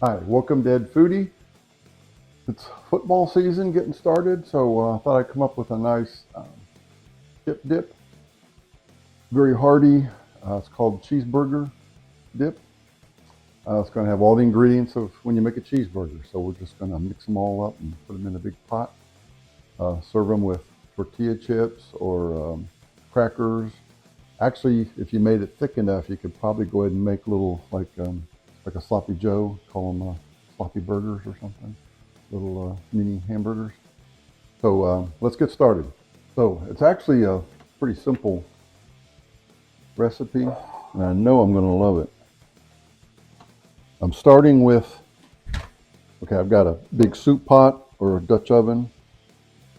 Hi, welcome to Ed Foodie. It's football season getting started, so I thought I'd come up with a nice dip. Very hearty. It's called Cheeseburger Dip. It's going to have all the ingredients of when you make a cheeseburger. So we're just going to mix them all up and put them in a big pot. Serve them with tortilla chips or crackers. Actually, if you made it thick enough, you could probably go ahead and make little like a sloppy Joe, call them sloppy burgers or something. Little mini hamburgers. So let's get started. So it's actually a pretty simple recipe, and I know I'm going to love it. I'm starting with, okay, I've got a big soup pot or a Dutch oven.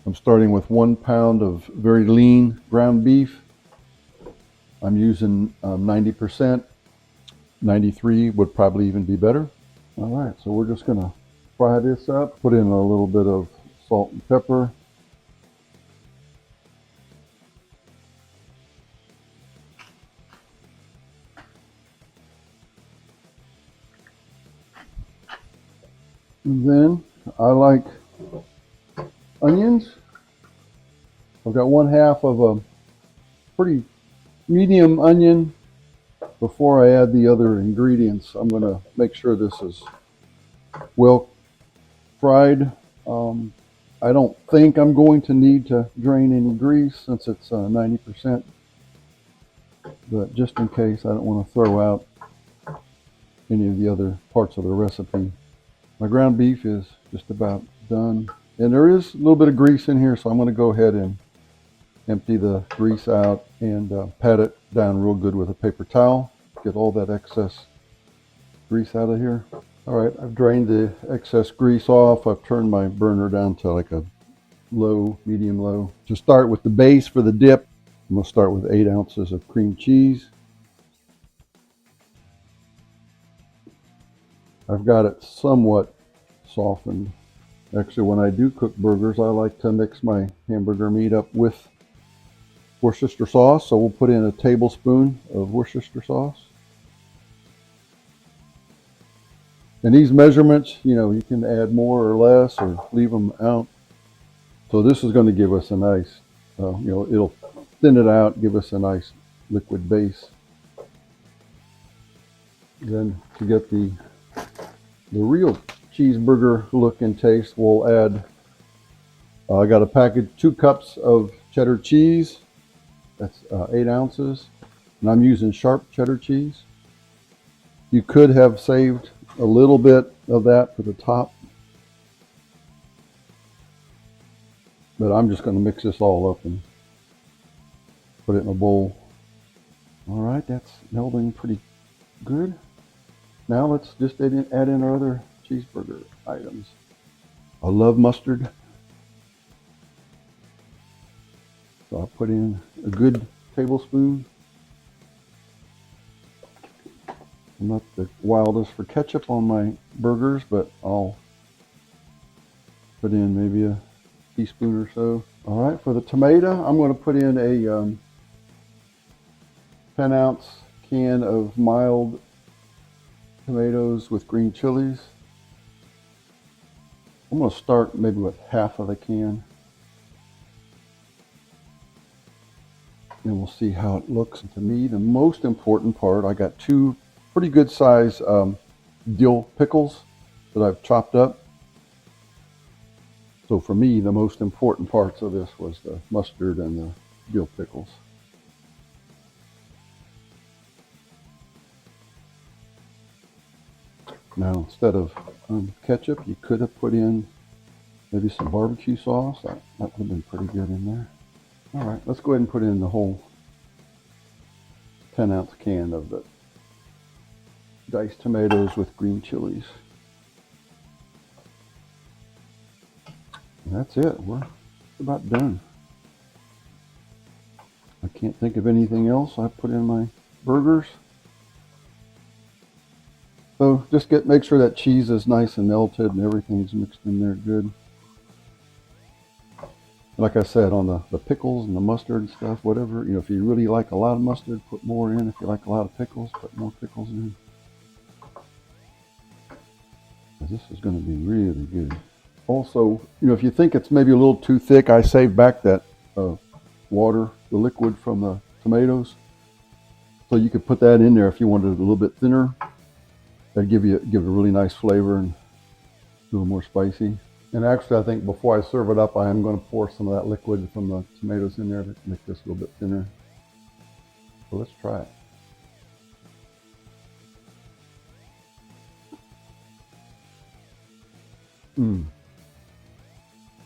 I'm starting with 1 pound of very lean ground beef. I'm using 90%. 93 would probably even be better. All right, so we're just going to fry this up, put in a little bit of salt and pepper. And then I like onions. I've got 1/2 of a pretty medium onion. Before I add the other ingredients, I'm going to make sure this is well fried. I don't think I'm going to need to drain any grease since it's 90%, but just in case, I don't want to throw out any of the other parts of the recipe. My ground beef is just about done. And there is a little bit of grease in here, so I'm going to go ahead and empty the grease out and pat it down real good with a paper towel. Get all that excess grease out of here. All right, I've drained the excess grease off. I've turned my burner down to like a low, medium low. To start with the base for the dip, I'm going to start with 8 ounces of cream cheese. I've got it somewhat softened. Actually, when I do cook burgers, I like to mix my hamburger meat up with Worcestershire sauce. So we'll put in a tablespoon of Worcestershire sauce. And these measurements, you can add more or less or leave them out. So this is going to give us a nice, it'll thin it out, give us a nice liquid base. Then to get the real cheeseburger look and taste, we'll add, I got a package, 2 cups of cheddar cheese. That's 8 ounces. And I'm using sharp cheddar cheese. You could have saved a little bit of that for the top, but I'm just going to mix this all up and put it in a bowl. All right, that's melding pretty good. Now let's just add in our other cheeseburger items. I love mustard, so I'll put in a good tablespoon. I'm not the wildest for ketchup on my burgers, but I'll put in maybe a teaspoon or so. All right, for the tomato, I'm going to put in a 10-ounce can of mild tomatoes with green chilies. I'm going to start maybe with half of the can, and we'll see how it looks. To me, the most important part, I got 2 pretty good size dill pickles that I've chopped up. So for me, the most important parts of this was the mustard and the dill pickles. Now, instead of ketchup, you could have put in maybe some barbecue sauce. That would have been pretty good in there. All right, let's go ahead and put in the whole 10-ounce can of the diced tomatoes with green chilies. And that's it. We're about done. I can't think of anything else. I put in my burgers. So just make sure that cheese is nice and melted and everything's mixed in there good. Like I said, on the pickles and the mustard and stuff, whatever, if you really like a lot of mustard, put more in. If you like a lot of pickles, put more pickles in. This is going to be really good. Also, if you think it's maybe a little too thick, I saved back that water, the liquid from the tomatoes. So you could put that in there if you wanted it a little bit thinner. That'd give it a really nice flavor and a little more spicy. And actually, I think before I serve it up, I am going to pour some of that liquid from the tomatoes in there to make this a little bit thinner. So let's try it.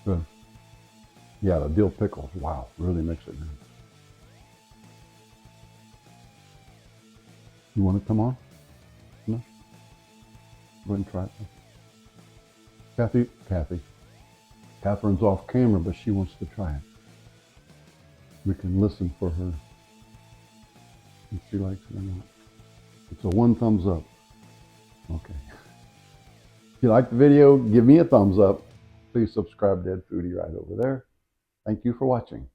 Good. Yeah, the dill pickles, wow, really makes it good. You want to come on? No? Go ahead and try it. Catherine's off camera, but she wants to try it. We can listen for her if she likes it or not. It's a 1 thumbs up. Okay. If you like the video, give me a thumbs up. Please subscribe to Dead Foodie right over there. Thank you for watching.